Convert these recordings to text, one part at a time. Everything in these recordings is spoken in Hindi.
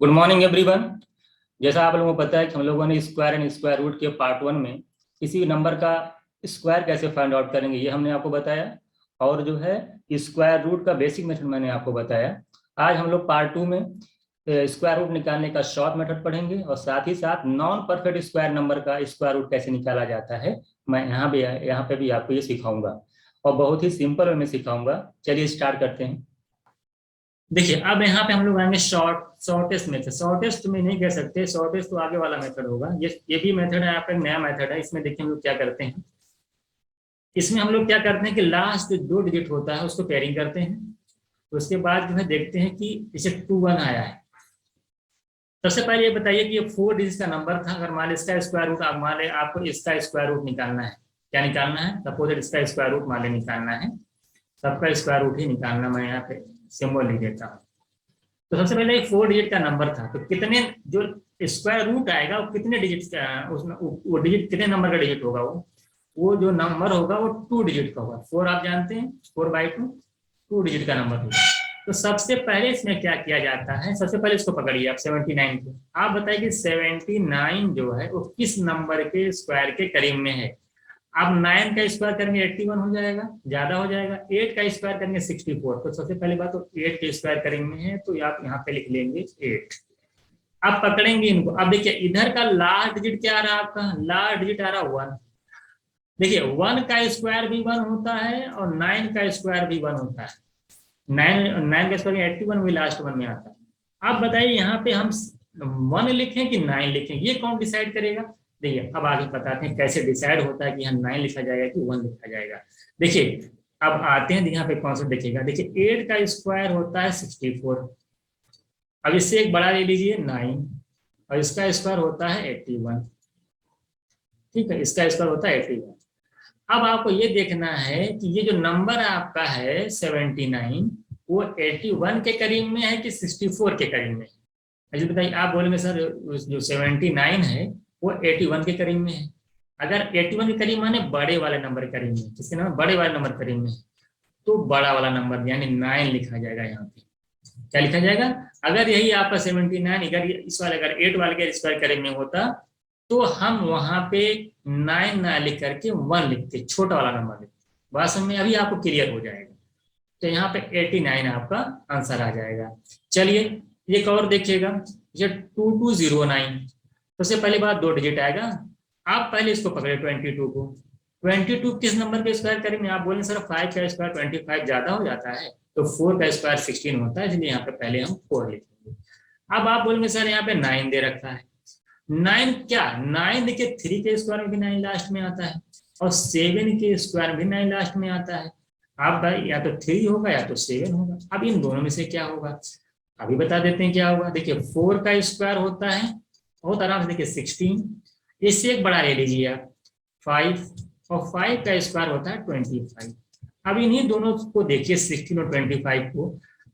Good morning everyone. जैसा आप लोगों को पता है कि हम लोगों ने स्क्वायर एंड स्क्वायर रूट के पार्ट वन में किसी नंबर का स्क्वायर कैसे फाइंड आउट करेंगे ये हमने आपको बताया, और जो है स्क्वायर रूट का बेसिक मेथड मैंने आपको बताया। आज हम लोग पार्ट टू में स्क्वायर रूट निकालने का शॉर्ट मेथड पढ़ेंगे और साथ ही साथ नॉन परफेक्ट स्क्वायर नंबर का स्क्वायर रूट कैसे निकाला जाता है। मैं यहाँ पे भी आपको ये सिखाऊंगा और बहुत ही सिंपल वे में सिखाऊंगा। चलिए स्टार्ट करते हैं। देखिए अब यहाँ पे हम लोग आएंगे शॉर्टेस्ट मेथड। शॉर्टेस्ट में नहीं कह सकते, शॉर्टेस्ट तो आगे वाला मेथड होगा। ये भी मेथड है, आपका नया मेथड है। इसमें देखिए हम लोग क्या करते हैं, इसमें हम लोग क्या करते हैं कि लास्ट दो डिजिट होता है उसको पेयरिंग करते हैं। तो उसके बाद जो है देखते हैं कि इसे 2 1 आया है। सबसे पहले ये बताइए कि ये 4 डिजिट का नंबर था। अगर मान इसका स्क्वायर रूट, आप मान ले आपको इसका स्क्वायर रूट निकालना है। क्या निकालना है? सपोज इसका स्क्वायर रूट मान ले निकालना है, सबका स्क्वायर रूट ही निकालना। मैं यहाँ पे सिंबल लिख देता हूँ। तो सबसे पहले एक 4 डिजिट का नंबर था, तो कितने जो स्क्वायर रूट आएगा वो कितने डिजिट का, उसमें वो डिजिट कितने नंबर का डिजिट होगा? वो जो नंबर होगा वो 2 डिजिट का होगा। 4 आप जानते हैं, 4/2 2 डिजिट का नंबर होगा। तो सबसे पहले इसमें क्या किया जाता है, सबसे पहले इसको पकड़िए आप 79 को। आप बताइए कि 79 जो है वो किस नंबर के स्क्वायर के करीब में है। आप 9 का स्क्वायर करेंगे 81 हो जाएगा, ज्यादा हो जाएगा। 8 का स्क्वायर करेंगे 64। तो सबसे पहली बात तो 8 के स्क्वायर करेंगे है, तो आप यहाँ पे लिख लेंगे 8। अब पकड़ेंगे इनको। अब देखिए इधर का लास्ट डिजिट क्या आ रहा है, आपका लास्ट डिजिट आ रहा है 1। देखिए 1 का स्क्वायर भी 1 होता है और 9 का स्क्वायर भी 1 होता है। 9 का स्क्वायर 81 भी लास्ट वन में आता है। अब बताइए यहाँ पे हम 1 लिखें कि 9 लिखें, ये कौन डिसाइड करेगा? देखिए अब आगे बताते हैं कैसे डिसाइड होता है कि यहाँ 9 लिखा जाएगा कि 1 लिखा जाएगा। देखिए अब आते हैं यहाँ पे कौन सा देखिएगा। देखिए 8 का स्क्वायर होता है 64। अब इससे एक बड़ा ले लीजिए 9, और इसका स्क्वायर होता है 81। ठीक है, इसका स्क्वायर होता है 81। अब आपको ये देखना है कि ये जो नंबर आपका है 79, वो 81 के करीब में है कि 64 के करीब में है? ऐसे बताइए। आप बोलेंगे सर जो 79 है वो 81 के करीब में है। अगर 81 के करीब माने बड़े वाले नंबर के करीब में, किसके नाम बड़े वाले नंबर करीब में, तो बड़ा वाला नंबर यानी 9 लिखा जाएगा। यहाँ पे क्या लिखा जाएगा? अगर यही आपका 79 अगर इस वाले अगर 8 वाले के स्क्वायर करीब में होता तो हम वहां पे 9 ना लिख करके 1 लिखते, छोटा वाला नंबर लिखते। बात समझ में? अभी आपको क्लियर हो जाएगा। तो यहाँ पे 89 आपका आंसर आ जाएगा। चलिए एक और देखिएगा, ये 2209। सबसे पहली बात 2 डिजिट आएगा। आप पहले इसको पकड़े 22 को। 22 किस नंबर के स्क्वायर करेंगे? आप बोलेंगे सर 5 का स्क्वायर 25 ज्यादा हो जाता है, तो 4 का स्क्वायर 16 होता है, इसलिए यहाँ पे पहले हम 4 लिखेंगे। अब आप बोलेंगे सर यहाँ पे 9 दे रखा है। 9 क्या? 9 देखिए 3 के स्क्वायर में भी 9 लास्ट में आता है, और 7 के स्क्वायर में भी 9 लास्ट में आता है। आप भाई या तो 3 होगा या तो 7 होगा। अब इन दोनों में से क्या होगा, अभी बता देते हैं क्या होगा। देखिए 4 का स्क्वायर होता है बहुत आराम से, देखिए 16। इससे एक बड़ा ले लीजिए आप 5, और 5 का स्क्वायर होता है 25। अब इन्हीं दोनों को देखिए 16 और 25 को।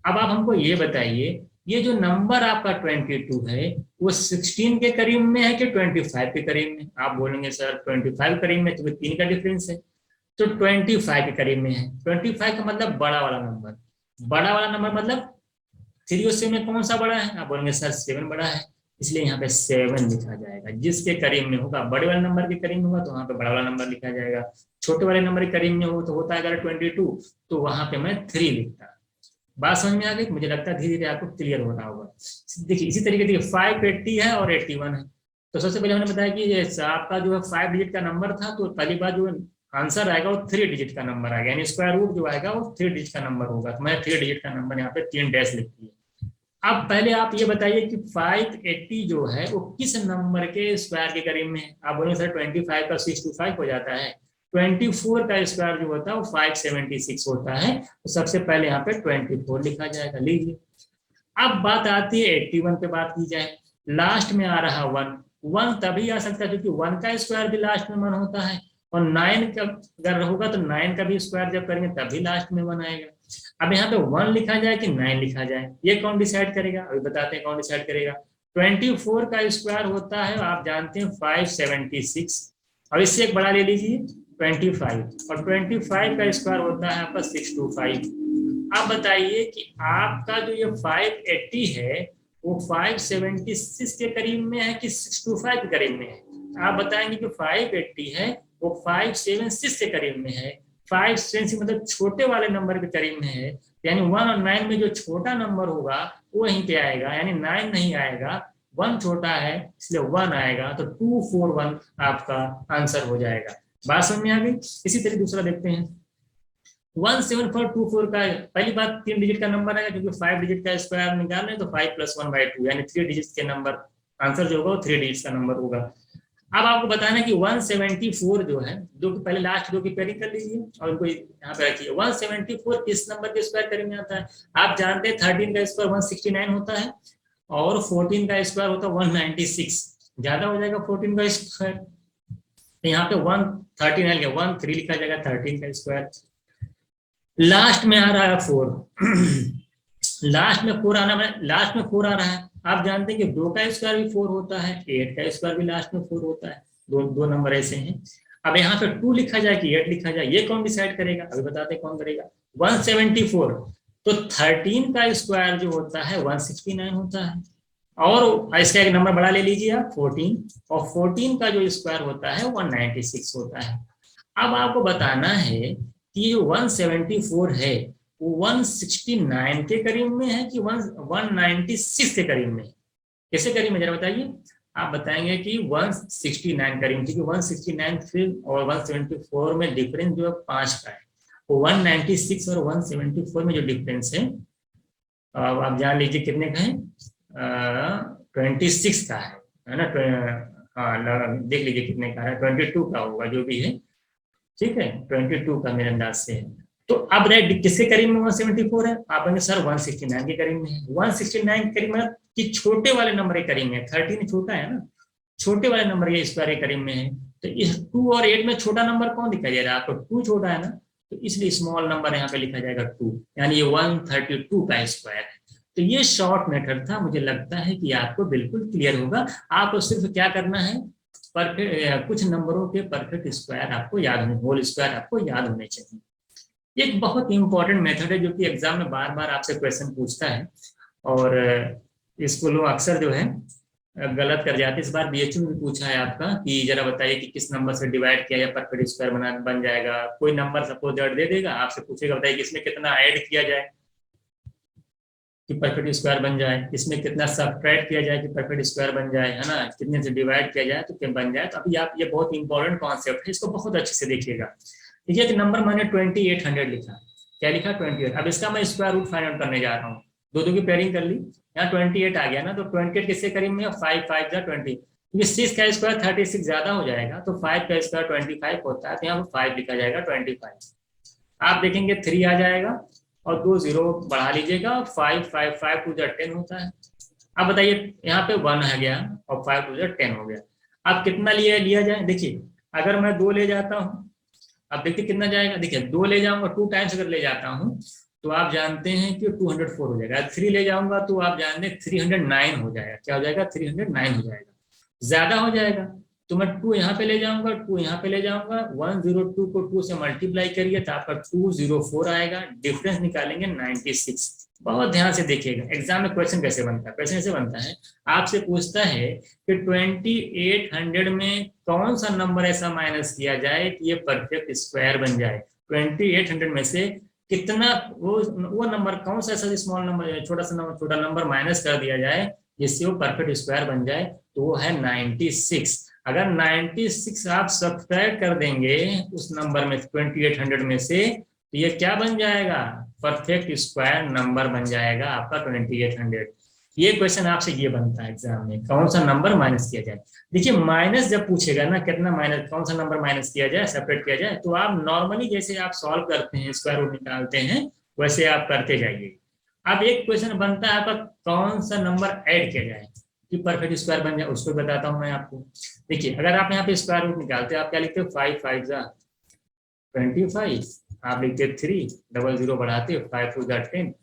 अब आप हमको ये बताइए, ये जो नंबर आपका 22 है वो 16 के करीब में है कि 25 के करीब में? आप बोलेंगे सर 25 करीब में, तो 3 का डिफरेंस है, तो 25 के करीब में है। 25 का मतलब बड़ा वाला नंबर। बड़ा वाला नंबर मतलब 3 और 7 में कौन सा बड़ा है? आप बोलेंगे सर 7 बड़ा है, इसलिए यहाँ पे 7 लिखा जाएगा। जिसके करीब में होगा, बड़े वाले नंबर के करीब में होगा तो वहां पे बड़ा वाला नंबर लिखा जाएगा। छोटे वाले नंबर के करीब में हो तो होता है अगर 22, तो वहां पे मैं 3 लिखता। बात समझ में आ गई? मुझे लगता है धीरे धीरे आपको क्लियर हो रहा होगा। देखिए इसी तरीके से 580 है और 81 है। तो सबसे पहले हमने बताया कि आपका जो है 5 डिजिट का नंबर था, तो पहली बार जो आंसर आएगा वो 3 डिजिट का नंबर आएगा, यानी स्क्वायर रूट जो आएगा वो 3 डिजिट का नंबर होगा। तो मैंने 3 डिजिट का नंबर यहाँ पे 3 डैश लिख दिया। अब पहले आप ये बताइए कि 580 जो है वो किस नंबर के स्क्वायर के करीब में है? आप बोलेंगे सर 25 का 625 हो जाता है। 24 का स्क्वायर जो होता है वो 576 होता है, तो सबसे पहले यहाँ पे 24 लिखा जाएगा। लीजिए अब बात आती है 81 पे बात की जाए। लास्ट में आ रहा 1। 1 तभी आ सकता है क्योंकि 1 का स्क्वायर भी लास्ट में 1 होता है, और 9 का अगर होगा तो 9 का भी स्क्वायर जब करेंगे तभी लास्ट में 1 आएगा। अब यहाँ पे 1 लिखा जाए कि 9 लिखा जाए, ये कौन डिसाइड करेगा? अभी बताते हैं कौन डिसाइड करेगा। 24 का स्क्वायर होता है आप जानते हैं 576, और इससे एक बड़ा ले लीजिए 25, और 25 का स्क्वायर होता है आपका 625। आप बताइए कि आपका जो ये 580 है वो 576 के करीब में है कि 625 के करीब में है? आप बताएंगे कि 580 है, वो 576 के करीब में है। 576 मतलब छोटे वाले नंबर के करीब में है, यानी 1 और 9 में जो छोटा नंबर होगा वो यहीं पे आएगा, यानी 9 नहीं आएगा, 1 छोटा है इसलिए 1 आएगा, तो 241 आपका आंसर हो जाएगा। बात समझ में आ गई? इसी तरह दूसरा देखते हैं। 17424 का पहली बात 3 डिजिट का नंबर है, क्योंकि 5 डिजिट का स्क्वायर निकालना है तो 5 + 1/2 यानी 3 डिजिट के नंबर, आंसर जो होगा वो 3 डिजिट का नंबर होगा। अब आपको बताना है कि 174 जो है, दो की पहले लास्ट दो की पेयरिंग कर लीजिए और उनको यहाँ पे रखिए। 174 किस नंबर के स्क्वायर करीब में आता है? आप जानते हैं 13 का स्क्वायर 169 होता है और 14 का स्क्वायर होता है 196, ज्यादा हो जाएगा 14 का स्क्वायर, तो यहाँ पे 139 13 लिखा जाएगा 13 का स्क्वायर। लास्ट में आ रहा है 4 लास्ट में 4 आना, लास्ट में 4 आ रहा है। आप जानते हैं कि 2 का स्क्वायर भी 4 होता है, 8 का स्क्वायर भी लास्ट में 4 होता है, दो नंबर ऐसे हैं। अब यहाँ पे 2 लिखा जाए कि 8 लिखा जाए, ये कौन डिसाइड करेगा? अभी बताते हैं कौन करेगा। 174 तो 13 का स्क्वायर जो होता है 169 होता है, और इसका एक नंबर बड़ा ले लीजिए आप 14, और 14 का जो स्क्वायर होता है 196 होता है। अब आपको बताना है कि जो 174 है वो 169 के करीब में है कि 196 के करीब में है? कैसे करीब में जरा बताइए। आप बताएंगे कि 169 करीब, क्योंकि 169 और 174 में डिफरेंस जो है 5 का है, तो 196 और 174 में जो डिफरेंस है आप जान लीजिए कितने का है, 26 का है ना। हाँ देख लीजिए कितने का है, 22 का होगा जो भी है, ठीक है 22 का मेरे अंदाज से है। तो अब रेड किसके करीब में 174 है? आप कहेंगे सर 169 के करीब में है। 169 के करीब में कि छोटे वाले नंबर के करीब में है, 13 छोटा है ना, छोटे वाले नंबर के स्क्वायर के करीब में है। तो इस 2 और 8 में छोटा नंबर कौन दिखाई दे रहा है आपको? 2 छोटा है ना, तो इसलिए स्मॉल नंबर यहाँ पे लिखा जाएगा 2, यानी ये 132 का स्क्वायर है। तो ये शॉर्ट मेथड था, मुझे लगता है कि आपको बिल्कुल क्लियर होगा। आपको सिर्फ क्या करना है, परफेक्ट कुछ नंबरों के परफेक्ट स्क्वायर आपको याद होने, होल स्क्वायर आपको याद होने चाहिए। एक बहुत इंपॉर्टेंट मेथड है जो कि एग्जाम में बार बार आपसे क्वेश्चन पूछता है, और इसको लोग अक्सर जो है गलत कर जाते हैं। इस बार बीएचयू में भी पूछा है आपका कि जरा बताइए कि किस नंबर से डिवाइड किया या परफेक्ट स्क्वायर बन जाएगा। कोई नंबर सपोज दे देगा, आपसे पूछेगा बताइए कि इसमें कितना ऐड किया जाए कि परफेक्ट स्क्वायर बन जाए, इसमें कितना सब्ट्रैक्ट किया जाए कि परफेक्ट स्क्वायर बन जाए, है ना, कितने से डिवाइड किया जाए तो क्या बन जाए। तो अभी आप, ये बहुत इंपॉर्टेंट कॉन्सेप्ट है, इसको बहुत अच्छे से देखिएगा। देखिए कि नंबर मैंने 2800 लिखा, क्या लिखा 28। अब इसका मैं स्क्वायर रूट फाइंड आउट करने जा रहा हूँ, दो की पेयरिंग कर ली, यहाँ 28 आ गया ना, तो 28 किसके करीब में? 5 5 जा 20, क्योंकि 6 का स्क्वायर 36 ज्यादा हो जाएगा, तो 5 का स्क्वायर 25 होता है, तो यहाँ पर 5 लिखा जाएगा 25। आप देखेंगे 3 आ जाएगा और 2 0 बढ़ा लीजिएगा, 5 5 5 2 10 होता है। अब बताइए यहाँ पे 1 आ गया और 5 2 10 हो गया। अब कितना लिया जाए? देखिए अगर मैं 2 ले जाता हूँ, अब देखिए कितना जाएगा, देखिए 2 ले जाऊंगा 2 टाइम्स अगर ले जाता हूँ तो आप जानते हैं कि 204 हो जाएगा। 3 ले जाऊंगा तो आप जानते हैं 309 हो जाएगा। क्या हो जाएगा? 309 हो जाएगा। ज्यादा हो जाएगा तो मैं 2 यहाँ पे ले जाऊंगा, 2 यहाँ पे ले जाऊंगा, 102 को 2 से मल्टीप्लाई करिए तो आपका 204 आएगा। डिफरेंस निकालेंगे 96। बहुत ध्यान से देखिएगा, एग्जाम में क्वेश्चन कैसे बनता है। क्वेश्चन ऐसे बनता है, आपसे पूछता है कि 2800 में कौन सा नंबर ऐसा माइनस किया जाए कि ये परफेक्ट स्क्वायर बन जाए। 2800 में से कितना वो नंबर कौन सा ऐसा स्मॉल नंबर, छोटा नंबर माइनस कर दिया जाए जिससे वो परफेक्ट स्क्वायर बन जाए, तो वो है 96। अगर 96 आप सब्ट्रैक्ट कर देंगे उस नंबर में 2800 में से, तो ये क्या बन जाएगा? परफेक्ट स्क्वायर नंबर बन जाएगा आपका 2800। ये क्वेश्चन आपसे ये बनता है एग्जाम में, कौन सा नंबर माइनस किया जाए। देखिए माइनस जब पूछेगा ना, कितना माइनस, कौन सा नंबर माइनस किया जाए, सेपरेट किया जाए, तो आप नॉर्मली जैसे आप सॉल्व करते हैं, स्क्वायर रूट निकालते हैं, वैसे आप करते जाइए। अब एक क्वेश्चन बनता है आपका, कौन सा नंबर ऐड किया जाए कि परफेक्ट स्क्वायर बन जाए, उसको बताता हूं मैं आपको। देखिए अगर आप यहाँ पे स्क्वायर रूट निकालते हैं, आप क्या लिखते हो? 5 5 जा 25, आप लिखते 3 00 बढ़ाते 5 2 10।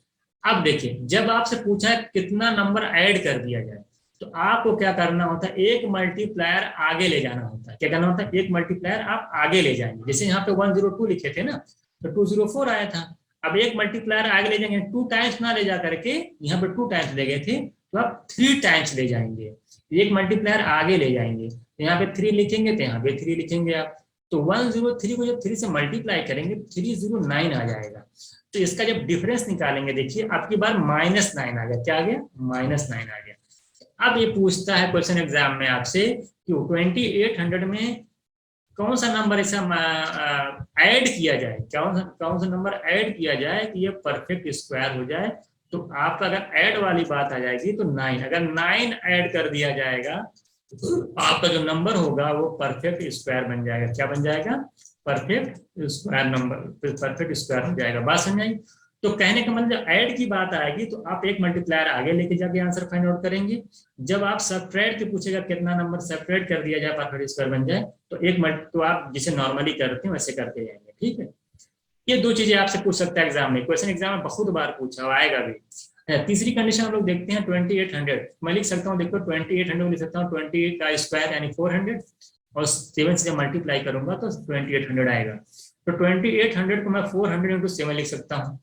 अब देखिए जब आपसे पूछा है कितना नंबर ऐड कर दिया जाए, तो आपको क्या करना होता है? एक मल्टीप्लायर आगे ले जाना होता है। क्या करना होता है? एक मल्टीप्लायर आप आगे ले जाएंगे। जैसे यहाँ पे 102 लिखे थे ना, तो 204 आया था। अब एक मल्टीप्लायर आगे ले जाएंगे, 2 टाइम्स ना ले जा करके, यहाँ पे 2 टाइम्स ले गए थे तो आप 3 टाइम्स ले जाएंगे, एक मल्टीप्लायर आगे ले जाएंगे, तो यहाँ पे 3 लिखेंगे तो यहाँ पे 3 लिखेंगे आप। तो 103 को जब 3 से मल्टीप्लाई करेंगे 309 आ जाएगा। तो इसका जब डिफरेंस निकालेंगे, देखिए आपकी बार -9 आ गया। क्या आ गया? -9 आ गया। अब ये पूछता है क्वेश्चन एग्जाम में आपसे कि 2800 में कौन सा नंबर ऐसा ऐड किया जाए, कौन सा नंबर ऐड किया जाए कि ये परफेक्ट स्क्वायर हो जाए। तो आपका अगर ऐड वाली बात आ जाएगी तो 9, अगर 9 ऐड कर दिया जाएगा तो आपका जो नंबर होगा वो परफेक्ट स्क्वायर बन जाएगा। क्या बन जाएगा? Perfect square number, perfect square हो जाएगा। बात समझ आई? तो कहने का मतलब ऐड की बात आएगी तो आप एक मल्टीप्लायर आगे लेके जाके आंसर फाइंड आउट करेंगे। जब आप सब्ट्रैक्ट के पूछेगा कितना नंबर सब्ट्रैक्ट कर दिया जाए परफेक्ट स्क्वायर बन जाए, तो आप जिसे नॉर्मली करते हैं वैसे करते जाएंगे। ठीक है, ये 2 चीजें आपसे पूछ सकता है एग्जाम में, क्वेश्चन एग्जाम में बहुत बार पूछा आएगा भी। तीसरी कंडीशन हम लोग देखते हैं 2800। मैं लिख सकता हूँ, देखो 2800 लिख सकता हूँ 28 का स्क्वायर यानी 400 और 7 से मल्टीप्लाई करूंगा तो 2800 आएगा। तो 2800 को मैं 400 इंटू 7 लिख सकता हूँ।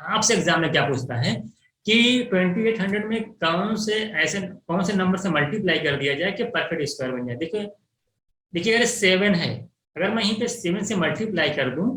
आपसे एग्जाम में क्या पूछता है कि 2800 में कौन से नंबर से मल्टीप्लाई कर दिया जाए कि परफेक्ट स्क्वायर बन जाए। देखिए अगर 7 है, अगर मैं यहीं पे 7 से मल्टीप्लाई कर दूं,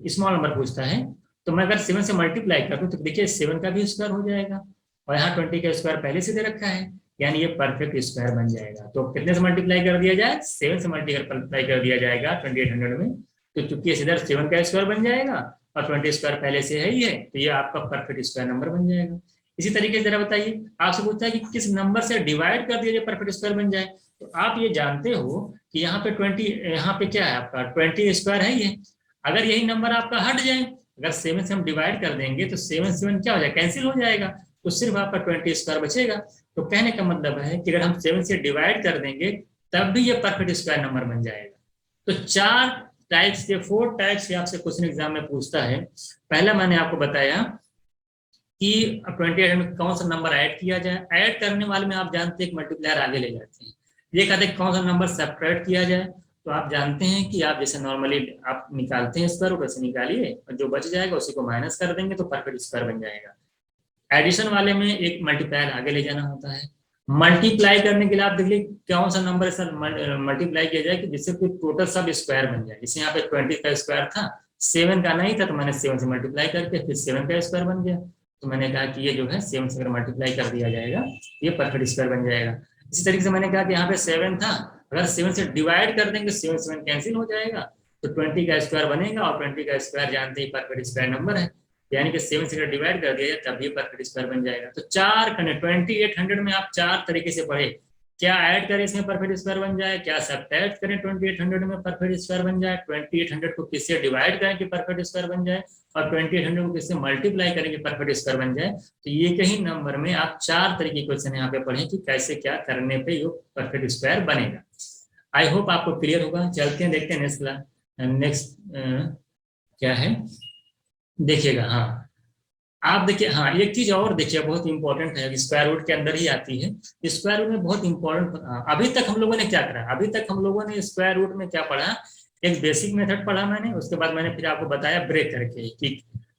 स्मॉल नंबर पूछता है, तो मैं अगर 7 से मल्टीप्लाई कर दूं तो देखिए 7 का भी स्क्वायर हो जाएगा और यहाँ 20 का स्क्वायर पहले से दे रखा है, यानी ये परफेक्ट स्क्वायर बन जाएगा। तो कितने से मल्टीप्लाई कर दिया जाए? 7 से मल्टीप्लाई कर दिया जाएगा 2800 में, तो चूंकि इधर 7 का स्क्वायर बन जाएगा और 20 स्क्वायर पहले से है ही है, तो ये आपका परफेक्ट स्क्वायर नंबर बन जाएगा। इसी तरीके से जरा बताइए, आपसे पूछता है कि किस नंबर से डिवाइड कर दिया जाए परफेक्ट स्क्वायर बन जाए। तो आप ये जानते हो कि यहाँ पे 20, यहाँ पे क्या है आपका 20 स्क्वायर है ये। अगर यही नंबर आपका हट जाए, अगर 7 से हम डिवाइड कर देंगे तो 7 क्या हो जाएगा? कैंसिल हो जाएगा, तो सिर्फ आपका 20 स्क्वायर बचेगा। तो कहने का मतलब है कि अगर हम 7 से डिवाइड कर देंगे तब भी ये परफेक्ट स्क्वायर नंबर बन जाएगा। तो 4 टाइप्स के 4 टाइप्स के आपसे क्वेश्चन एग्जाम में पूछता है। पहला मैंने आपको बताया कि 2800 में कौन सा नंबर ऐड किया जाए। ऐड करने वाले में आप जानते हैं एक मल्टीप्लायर आगे ले जाते हैं। ये कहते हैं कौन सा नंबर सब्ट्रैक्ट किया जाए, तो आप जानते हैं कि आप जैसे नॉर्मली आप निकालते हैं स्क्वायर, वैसे निकालिए और जो बच जाएगा उसी को माइनस कर देंगे तो परफेक्ट स्क्वायर बन जाएगा। एडिशन वाले में एक मल्टीप्लायर आगे ले जाना होता है। मल्टीप्लाई करने के लिए आप देखिए कौन सा नंबर सर मल्टीप्लाई किया जाए कि जिससे कोई टोटल सब स्क्वायर बन जाए। जैसे यहाँ पे 20 का स्क्वायर था, 7 का नहीं था, तो मैंने 7 से मल्टीप्लाई करके फिर 7 का स्क्वायर बन गया। तो मैंने कहा कि ये जो है 7 से अगर मल्टीप्लाई कर दिया जाएगा ये परफेक्ट स्क्वायर बन जाएगा। इसी तरीके से मैंने कहा कि यहाँ पे 7 था, अगर 7 से डिवाइड कर देंगे 7 कैंसिल हो जाएगा, तो 20 का स्क्वायर बनेगा और 20 का स्क्वायर जानते ही परफेक्ट स्क्वायर नंबर है, यानी कि 7 से डिवाइड कर दिया जाए तब ये परफेक्ट स्क्वायर बन जाएगा। तो 2800 में आप 4 तरीके से पढ़े, क्या ऐड करें इसमें परफेक्ट स्क्वायर बन जाए, क्या सब्ट्रैक्ट करें 2800 में परफेक्ट स्क्वायर बन जाए, 2800 को किससे डिवाइड करें कि परफेक्ट स्क्वायर बन जाए, और 2800 को किससे मल्टीप्लाई करें कि परफेक्ट स्क्वायर बन जाए। तो ये कहीं नंबर में आप 4 तरीके के क्वेश्चन यहाँ पे पढ़े कि कैसे क्या करने पे ये परफेक्ट स्क्वायर बनेगा। आई होप आपको क्लियर होगा। चलते हैं देखते हैं नेक्स्ट क्या है, देखिएगा। हाँ आप देखिए, हाँ एक चीज और देखिए बहुत इंपॉर्टेंट है, स्क्वायर रूट के अंदर ही आती है। स्क्वायर रूट में बहुत इंपॉर्टेंट, अभी तक हम लोगों ने क्या करा, अभी तक हम लोगों ने स्क्वायर रूट में क्या पढ़ा, एक बेसिक मेथड पढ़ा मैंने, उसके बाद मैंने फिर आपको बताया ब्रेक करके कि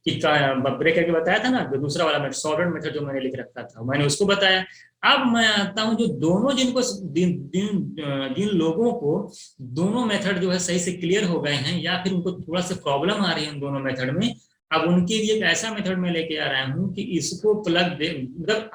ब्रेक करके बताया था ना, दूसरा वाला मेथड शॉर्टकट मेथड जो मैंने लिख रखा था मैंने उसको बताया। अब मैं आता हूँ जो दोनों जिन लोगों को दोनों मेथड जो है सही से क्लियर हो गए हैं या फिर उनको थोड़ा सा प्रॉब्लम आ रही है दोनों मेथड में, अब उनके लिए एक ऐसा मेथड में लेके आ रहा हूँ कि इसको मतलब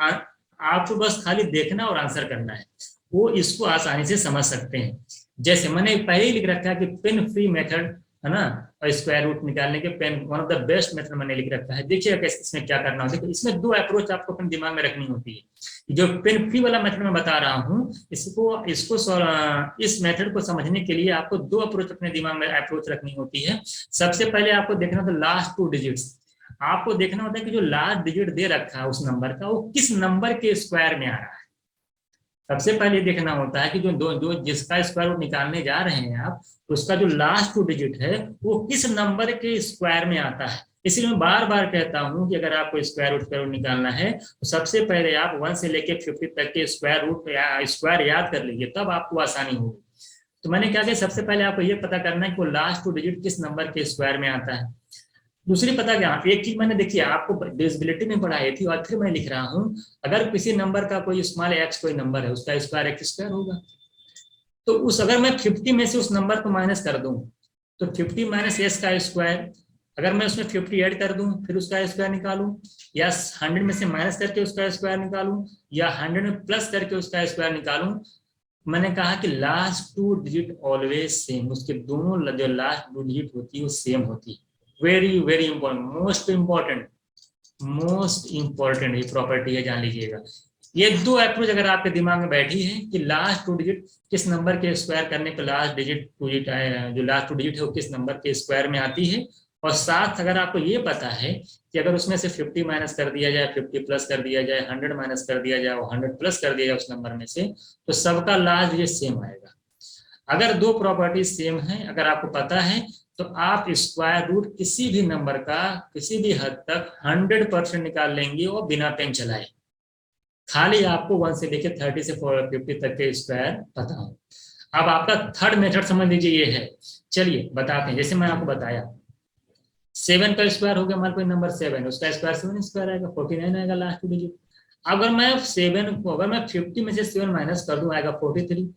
आपको बस खाली देखना और आंसर करना है, वो इसको आसानी से समझ सकते हैं। जैसे मैंने पहले ही लिख रखा है कि पेन फ्री मेथड है ना, और स्क्वायर रूट निकालने के पेन one of the best method मैंने लिख रखा है। देखिए इसमें क्या करना होता है, तो इसमें 2 अप्रोच आपको अपने दिमाग में रखनी होती है। जो पेन फ्री वाला मेथड मैं बता रहा हूँ, इस मेथड को समझने के लिए आपको 2 अप्रोच अपने दिमाग में अप्रोच रखनी होती है। सबसे पहले आपको देखना होता है लास्ट 2 डिजिट्स, आपको देखना होता है कि जो लास्ट डिजिट दे रखा है उस नंबर का वो किस नंबर के स्क्वायर में आ रहा है। सबसे पहले देखना होता है कि जो जिसका स्क्वायर रूट निकालने जा रहे हैं आप, उसका जो लास्ट 2 डिजिट है वो किस नंबर के स्क्वायर में आता है। इसलिए मैं बार बार कहता हूं कि अगर आपको स्क्वायर रूट निकालना है तो सबसे पहले आप 1 से लेके 50 तक के स्क्वायर याद कर लीजिए, तब आपको आसानी होगी। तो मैंने क्या किया, सबसे पहले आपको ये पता करना है कि वो लास्ट 2 डिजिट किस नंबर के स्क्वायर में आता है। दूसरी पता क्या, एक चीज मैंने देखिए आपको डिविजिबिलिटी में पढ़ाई थी और फिर मैं लिख रहा हूं, अगर किसी नंबर का कोई स्मॉल एक्स कोई नंबर है, उसका स्क्वायर एक्स स्क्वायर होगा। तो उस अगर मैं 50 में से उस नंबर को माइनस कर दूं, तो 50 माइनस एस का स्क्वायर, अगर मैं उसमें 50 ऐड कर दूं फिर उसका स्क्वायर निकालूं, या 100 में से माइनस करके उसका स्क्वायर निकालूं, या 100 में प्लस करके उसका स्क्वायर निकालूं, मैंने कहा कि last two digit always same, उसके दोनों जो लास्ट टू डिजिट होती है वो सेम होती है। Very very important, most important ये प्रॉपर्टी है, जान लीजिएगा। ये दो अप्रोच अगर आपके दिमाग में बैठी है कि लास्ट टू डिजिट किस नंबर के स्क्वायर करने पे लास्ट डिजिट टू डिजिट जो लास्ट टू डिजिट है वो किस नंबर के स्क्वायर में आती है, और साथ अगर आपको ये पता है कि अगर उसमें से 50 माइनस कर दिया जाए, 50 प्लस कर दिया जाए, 100 माइनस कर दिया जाए, 100 प्लस कर दिया जाए उस नंबर में से, तो सबका लास्ट डिजिट सेम आएगा। अगर दो प्रॉपर्टी सेम है, अगर आपको पता है, तो आप स्क्वायर रूट किसी भी नंबर का किसी भी हद तक 100% निकाल लेंगे और बिना पेन चलाए। खाली आपको 1 से लेकर 30 से 50 तक के स्क्वायर पता हो। अब आपका थर्ड मेथड समझ लीजिए ये है। चलिए बताते हैं, जैसे मैं आपको बताया 7 का स्क्वायर हो गया, हमारे कोई नंबर 7, उसका स्क्वायर 7 स्क्वायर आएगा, 49 आएगा लास्ट डिजिट। अगर मैं 7 को अगर मैं 50 में से 7 माइनस कर दूं आएगा 43।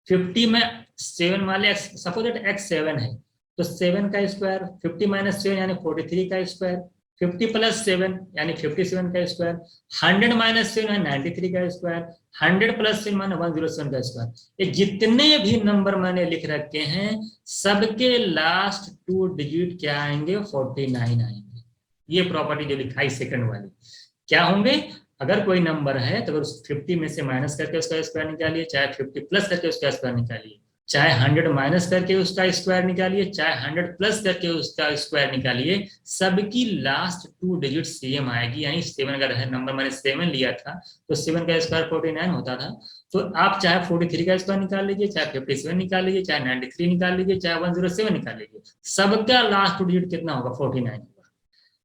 50 में 7 वाले सपोज दैट x 7 है, तो 7 का स्क्वायर 50 माइनस 7 यानी 43 का स्क्वायर, 50 प्लस 7 यानी 57 का स्क्वायर, 100 माइनस 7 यानी 93 का स्क्वायर, 100 प्लस 7 माने 107 का स्क्वायर। ये जितने भी नंबर मैंने लिख रखे हैं सबके लास्ट टू डिजिट क्या आएंगे, 49 आएंगे। ये प्रॉपर्टी जो लिखाई सेकंड वाली क्या होंगे, अगर कोई नंबर है तो अगर उस 50 में से माइनस करके उसका स्क्वायर निकालिए, चाहे 50 प्लस करके उसका स्क्वायर निकालिए, चाहे 100 माइनस करके उसका स्क्वायर निकालिए, चाहे 100 प्लस करके उसका स्क्वायर निकालिए, सबकी लास्ट टू डिजिट सेम आएगी। यानी 7 अगर नंबर मैंने 7 लिया था तो 7 का स्क्वायर 49 होता था, तो आप चाहे 43 का स्क्वायर निकाल लीजिए, चाहे 57 निकाल लीजिए, चाहे 93 निकाल लीजिए, चाहे 107 निकाल लीजिए, सबका लास्ट टू डिजिट कितना होगा, 49 होगा।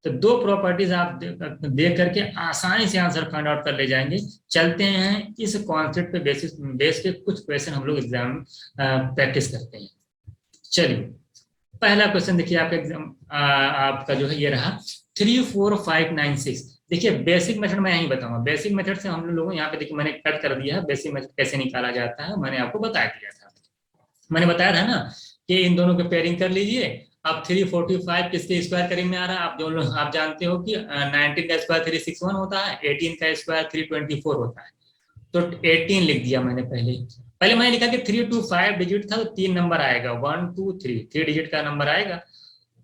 तो दो प्रॉपर्टीज आप देख करके आसानी से आंसर फाइंड आउट कर ले जाएंगे। चलते हैं इस कॉन्सेप्ट पे बेस पे कुछ क्वेश्चन हम लोग एग्जाम प्रैक्टिस करते हैं। चलिए पहला क्वेश्चन देखिए आपका एग्जाम आपका जो है ये रहा 3 4 5 9 6। देखिए बेसिक मेथड मैं यही बताऊंगा, बेसिक मेथड से हम लोगों यहाँ पे देखिए मैंने कट कर दिया है, बेसिक मेथड कैसे निकाला जाता है मैंने आपको बता दिया था। मैंने बताया था ना कि इन दोनों के पेयरिंग कर लीजिए। अब 345 किसके स्क्वायर करीब में आ रहा है, आप जानते हो कि 19 का स्क्वायर 361 होता है, 18 का स्क्वायर 324 होता है। तो 18 लिख दिया मैंने पहले मैंने लिखा कि 3 to 5 डिजिट था तो 3 नंबर आएगा, 1 2 3 डिजिट का नंबर आएगा।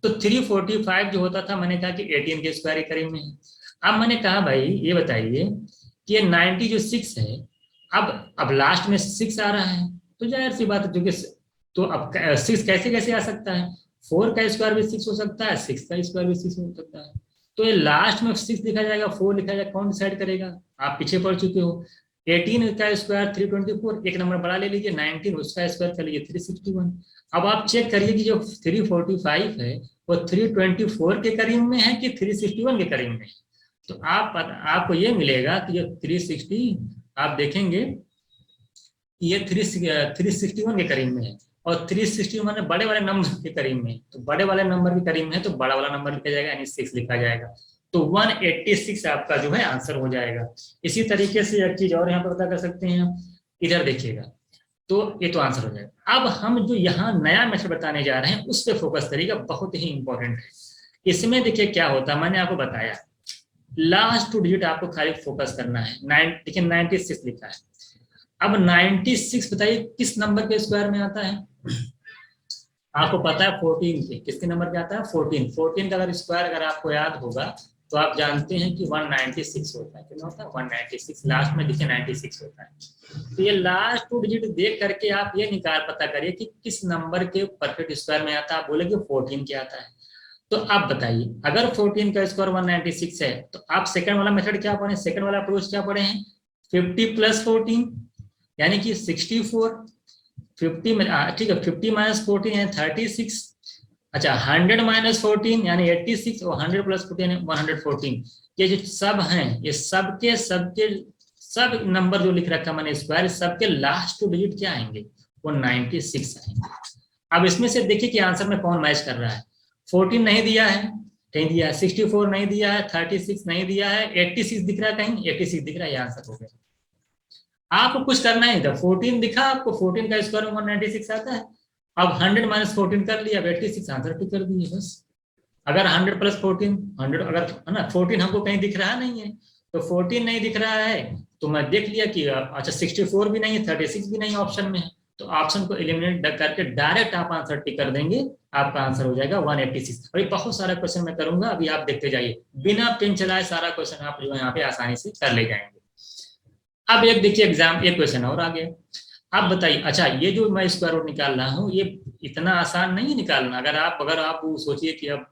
तो 345 जो होता था मैंने कहा कि 18 के स्क्वायर के करीब में है। अब मैंने कहा भाई ये बताइए कि ये 90 जो 6 है, अब लास्ट में 6 आ रहा है, तो जाहिर सी बात है जो कि तो अब 6 कैसे कैसे आ सकता है, 4 का स्क्वायर भी 6 हो सकता है, 6 का स्क्वायर भी 6 हो सकता है। तो ये लास्ट में 6 लिखा जाएगा, 4 लिखा जाएगा, कौन डिसाइड करेगा, आप पीछे पढ़ चुके हो। 18 का स्क्वायर 324, एक नंबर बढ़ा ले लीजिए, 19 उसका स्क्वायर कर लीजिए 361। अब आप चेक करिए कि जो 345 है वो 324 के करीब में है कि 361 के करीब में है। तो आपको ये मिलेगा कि जो 360 आप देखेंगे ये 361 के करीब में है, और 360 माने बड़े वाले नंबर के करीब में, तो बड़े वाले नंबर के करीब में है तो बड़ा वाला नंबर लिखा जाएगा यानी 6 लिखा जाएगा। तो 186 आपका जो है आंसर हो जाएगा। इसी तरीके से एक चीज और यहाँ पर पता कर सकते हैं, इधर देखिएगा, तो ये तो आंसर हो जाएगा। अब हम जो यहाँ नया मेथड बताने जा रहे हैं उस पर फोकस करिएगा, बहुत ही इंपॉर्टेंट है। इसमें देखिए क्या होता है, मैंने आपको बताया लास्ट टू डिजिट आपको खाली फोकस करना है। 96 लिखा है। अब 96 बताइए किस नंबर के स्क्वायर में आता है, आपको पता है 14 के, किसके नंबर पे आता है 14 का अगर स्क्वायर अगर आपको याद होगा तो आप जानते हैं कि 196 होता है। कितना होता है 196, लास्ट में देखिए 96 होता है। तो ये लास्ट टू डिजिट देख करके आप ये निकाल पता करिए कि किस नंबर के परफेक्ट स्क्वायर में आता है। आप बोलेंगे 14 के आता है, तो आप बताइए अगर 14 का स्क्वायर 196 है तो आप सेकंड वाला मेथड क्या पढ़े, सेकंड वाला अप्रोच क्या पढ़े हैं, 50 प्लस 14 यानी कि 64, 50 में ठीक है 50 माइनस 14 यानी 36, अच्छा 100 माइनस 14 यानी 86 और 100 प्लस 14 यानी 114। ये जो सब हैं ये सबके सब नंबर जो लिख रखा मैंने स्क्वायर, सबके लास्ट टू डिजिट क्या आएंगे, वो 96 आएंगे। अब इसमें से देखिए कि आंसर में कौन मैच कर रहा है। 14 नहीं दिया है कहीं दिया है 64 नहीं दिया है, 36 नहीं दिया है, 86 दिख रहा है, कहीं 86 दिख रहा है, ये आंसर हो गया। आपको कुछ करना है, था 14 दिखा आपको, 14 का स्क्वायर 196 आता है। अब 100 माइनस 14 कर लिया, अब 86 आंसर टिक कर दिए बस। अगर 100 प्लस 14, 100 अगर है ना, 14 हमको कहीं दिख रहा नहीं है, तो 14 नहीं दिख रहा है तो मैं देख लिया कि अच्छा 64 भी नहीं है, 36 भी नहीं ऑप्शन में है, तो ऑप्शन को एलिमिनेट करके डायरेक्ट आप आंसर टिक कर देंगे, आपका आंसर हो जाएगा 186। अभी बहुत सारा क्वेश्चन मैं करूंगा, अभी आप देखते जाइए, बिना पेन चलाए सारा क्वेश्चन आप जो है यहाँ पे आसानी से कर ले जाएंगे। अब एक देखिए एग्जाम, एक क्वेश्चन और आ गया। आप बताइए, अच्छा ये जो मैं स्क्वायर रूट निकाल रहा हूँ ये इतना आसान नहीं है निकालना। अगर आप सोचिए कि अब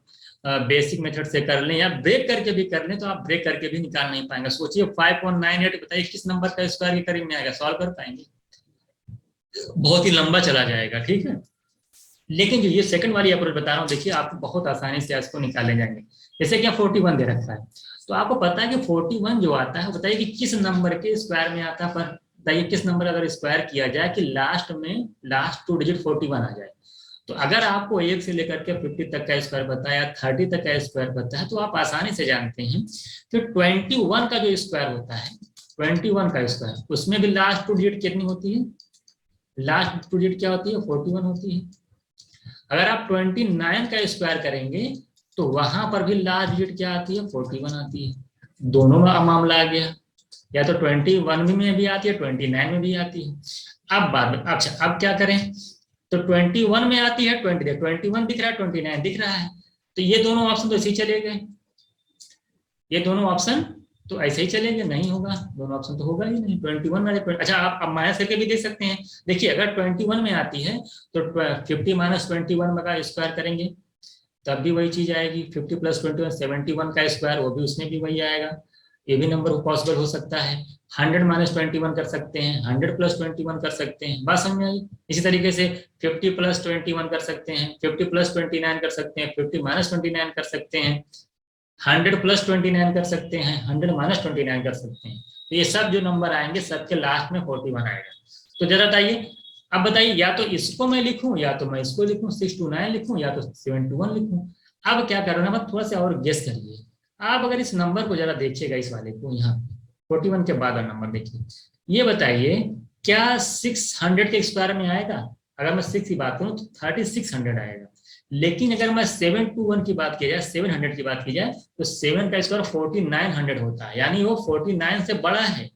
बेसिक मेथड से कर लें या ब्रेक करके भी कर लें, तो आप ब्रेक करके भी निकाल नहीं पाएंगे। सोचिए 5.98 बताइए किस नंबर का स्क्वायर के करीब में आएगा, सॉल्व कर पाएंगे? बहुत ही लंबा चला जाएगा, ठीक है। लेकिन जो ये सेकंड वाली अप्रोच बता रहा हूँ, देखिए आप बहुत आसानी से इसको निकाले जाएंगे। जैसे कि 41 दे रखा है, तो आपको पता है कि 41 जो आता है, बताइए कि किस नंबर के स्क्वायर में आता है, पर बताइए किस नंबर अगर स्क्वायर किया जाए कि लास्ट 2 डिजिट 41 आ जाए। तो अगर आपको 1 से लेकर के 50 तक का स्क्वायर पता है या 30 तक का स्क्वायर पता है, तो आप आसानी से जानते हैं कि 21 का जो स्क्वायर होता है, 21 का स्क्वायर, उसमें भी लास्ट 2 डिजिट कितनी होती है? लास्ट 2 डिजिट क्या होती है? 41 होती है। अगर आप 29 का स्क्वायर करेंगे तो वहां पर भी लास्ट डिजिट क्या आती है? 41 आती है। दोनों में मामला आ गया, या तो 21 में भी आती है, 29 में भी आती है। अब बाद में अच्छा अब क्या करें, तो 21 में आती है, 21 दिख रहा है, 29 दिख रहा है, तो ये दोनों ऑप्शन तो ऐसे ही चले गए, ये दोनों ऑप्शन तो ऐसे ही चलेंगे, नहीं होगा, दोनों ऑप्शन तो होगा ही नहीं। 21 में अच्छा आप अब माइनस करके भी देख सकते हैं। देखिए अगर 21 में आती है तो 50 माइनस 21 का स्क्वायर करेंगे तब भी वही चीज आएगी। 50 प्लस 21 71 का स्क्वायर, वो भी उसमें भी वही आएगा। ये भी नंबर पॉसिबल हो सकता है। 100 माइनस 21 कर सकते हैं, 100 प्लस 21 कर सकते हैं, बात समझ में आई? इसी तरीके से 50 प्लस 21 कर सकते हैं, 50 प्लस 29 कर सकते हैं, 50 माइनस 29 कर सकते हैं, 100 प्लस 29 कर सकते हैं, 100 माइनस 29 कर सकते हैं। तो ये सब जो नंबर आएंगे सबके लास्ट में 41 आएगा। तो जरा बताइए, अब बताइए या तो इसको मैं लिखूं या तो मैं इसको लिखूं, 629 लिखूं या तो 721 लिखूं। अब क्या करना है, थोड़ा सा और गेस करिए। आप अगर इस नंबर को जरा देखिएगा, इस वाले को यहाँ 41 के बाद वाला नंबर देखिए, ये बताइए क्या 600 के स्क्वायर में आएगा? अगर मैं 6 की बात करूं तो 3600 आएगा। लेकिन अगर मैं 721 की बात की जाए, 700 की बात की जाए, तो 7 का स्क्वायर 4900 होता है, यानी वो 49 से बड़ा है।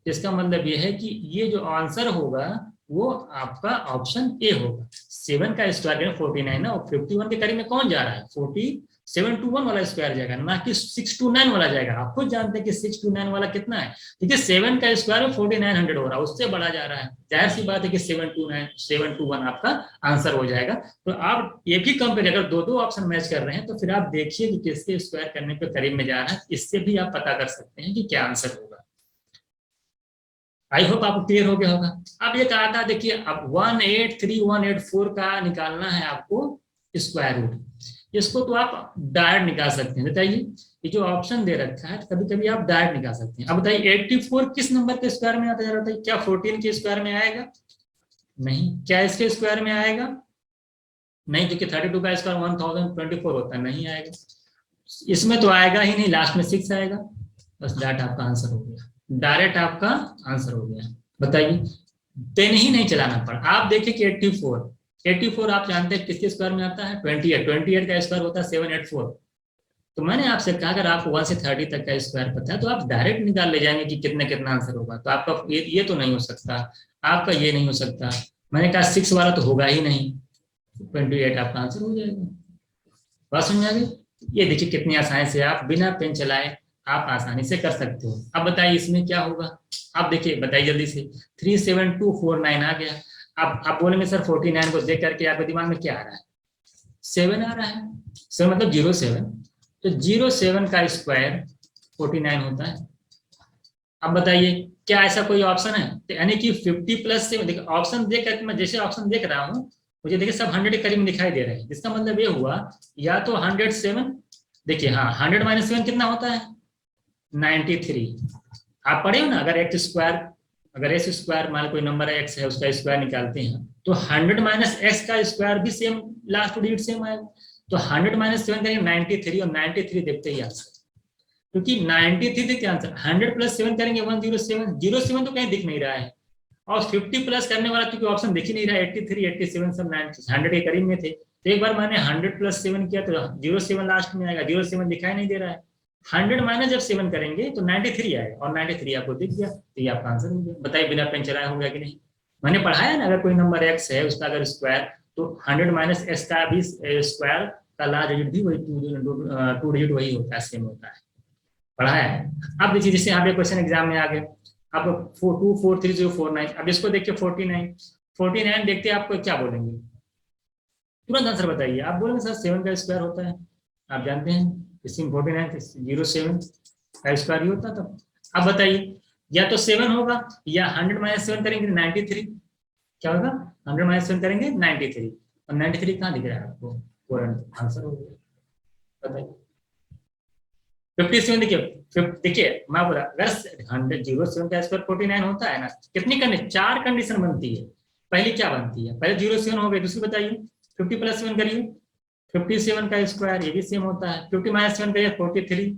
इसका मतलब ये है कि ये जो आंसर होगा वो आपका ऑप्शन ए होगा। 7 का स्क्वायर 49 ना, 51 के करीब में कौन जा रहा है? 4721 वाला स्क्वायर जाएगा, ना कि 629 वाला जाएगा। आप खुद जानते हैं कि 629 वाला कितना है, ठीक है। 7 का स्क्वायर 4900 हो रहा है, उससे बड़ा जा रहा है, जाहिर सी बात है कि 721 आपका आंसर हो जाएगा। तो आप ये भी कंपेयर, अगर दो ऑप्शन मैच कर रहे हैं तो फिर आप देखिए कि किसके स्क्वायर करने पे करीब में जा रहा है, इससे भी आप पता कर सकते हैं कि क्या आंसर होगा। आई होप आपको क्लियर हो गया होगा। अब ये कहा था, देखिए अब 183184 का निकालना है आपको स्क्वायर रूट। इसको तो आप डायरेक्ट निकाल सकते हैं। बताइए ये जो ऑप्शन दे रखा है, कभी कभी आप डायरेक्ट निकाल सकते हैं। अब बताइए 84 किस नंबर के स्क्वायर में आता है? बताइए क्या 14 के स्क्वायर में आएगा? नहीं। क्या इसके स्क्वायर में आएगा? नहीं, क्योंकि 32 का स्क्वायर 1024 होता है, नहीं आएगा। इसमें तो आएगा ही नहीं, लास्ट में 6 आएगा। बस डायरेक्ट आपका आंसर हो गया, डायरेक्ट आपका आंसर हो गया। बताइए पेन ही नहीं चलाना पड़ा। आप देखिए कि 84 आप जानते हैं किसके स्क्वायर में आता है? 28 का स्क्वायर होता है 784। तो मैंने आपसे कहा अगर आपको 1 से 30 तक का स्क्वायर पता है तो आप डायरेक्ट निकाल ले जाएंगे कि कितना कितना आंसर होगा। तो आपका ये तो नहीं हो सकता, आपका ये नहीं हो सकता। मैंने कहा 6 वाला तो होगा ही नहीं, 28 आपका आंसर हो जाएगा। बात समझ आ गई? ये देखिए कितनी आसानी से आप बिना पेन चलाए आप आसानी से कर सकते हो। अब बताइए इसमें क्या होगा? अब देखिए बताइए जल्दी से, 37249 आ गया। अब आप बोलेंगे सर 49 को देख करके आपके दिमाग में क्या आ रहा है? 7 आ रहा है। 7 मतलब 07, तो 07 का स्क्वायर 49 होता है। अब बताइए क्या ऐसा कोई ऑप्शन है? तो यानी कि 50 प्लस से, देखिए ऑप्शन देख करके मैं जैसे ऑप्शन देख रहा हूँ मुझे देखिए सब 100 के करीब दिखाई दे रहे हैं। इसका मतलब ये हुआ या तो 107, देखिए हाँ 100 माइनस 7 कितना होता है? 93। आप पढ़े हो ना, अगर एक्स स्क्वायर मान कोई नंबर एक्स है उसका स्क्वायर निकालते हैं तो 100 माइनस एक्स का स्क्वायर भी सेम, लास्ट डिजिट सेम आएगा। तो 100 माइनस 7 करेंगे 93 और 93 देखते ही आंसर, क्योंकि 93 देखते आंसर। 100 प्लस 7 करेंगे 107, 07 तो कहीं दिख नहीं रहा है, और 50 प्लस करने वाला क्योंकि ऑप्शन दिख ही नहीं रहा है। 83 87 सब 100 के करीब में थे। तो एक बार मैंने 100 प्लस 7 किया तो 07 लास्ट में आएगा, 07 दिखाई नहीं दे रहा है। 100 माइनस जब 7 करेंगे तो 93 आएगा, और 93 आपको दिख गया, तो ये आपका आंसर हो गया। बताइए बिना पेन चलाए हो गया कि नहीं? मैंने पढ़ाया ना, अगर कोई नंबर एक्स है उसका अगर स्क्वायर, तो 100 माइनस एस का भी स्क्वायर का लास्ट डिजिट भी वही टू डिजिट वही होता है, सेम होता है, पढ़ाया है। अब देखिए जैसे यहाँ पे क्वेश्चन एग्जाम में आ गए, अब 424349, अब इसको देखिए 49 देखते हैं, आपको क्या बोलेंगे? तुरंत आंसर बताइए। आप बोलेंगे सर 7 का स्क्वायर होता है, आप जानते हैं इसी 49 07 का स्क्वायर ही होता था। अब बताइए या तो 7 होगा, या 100 माइनस 7 करेंगे 93, क्या होगा? 100 माइनस 7 करेंगे 93, और 93 कहाँ दिख रहा है आपको? आंसर हो गया। बताइए 57 देखिए मैं बोला अगर 07 का स्क्वायर 49 होता है ना, कितनी कंडीशन, 4 कंडीशन बनती है। पहली क्या बनती है? पहले 07 हो गई, दूसरी बताइए 50 प्लस 7 करिए 57 का स्क्वायर, ये भी सेम होता है। 50 माइनस 7 करिए 43,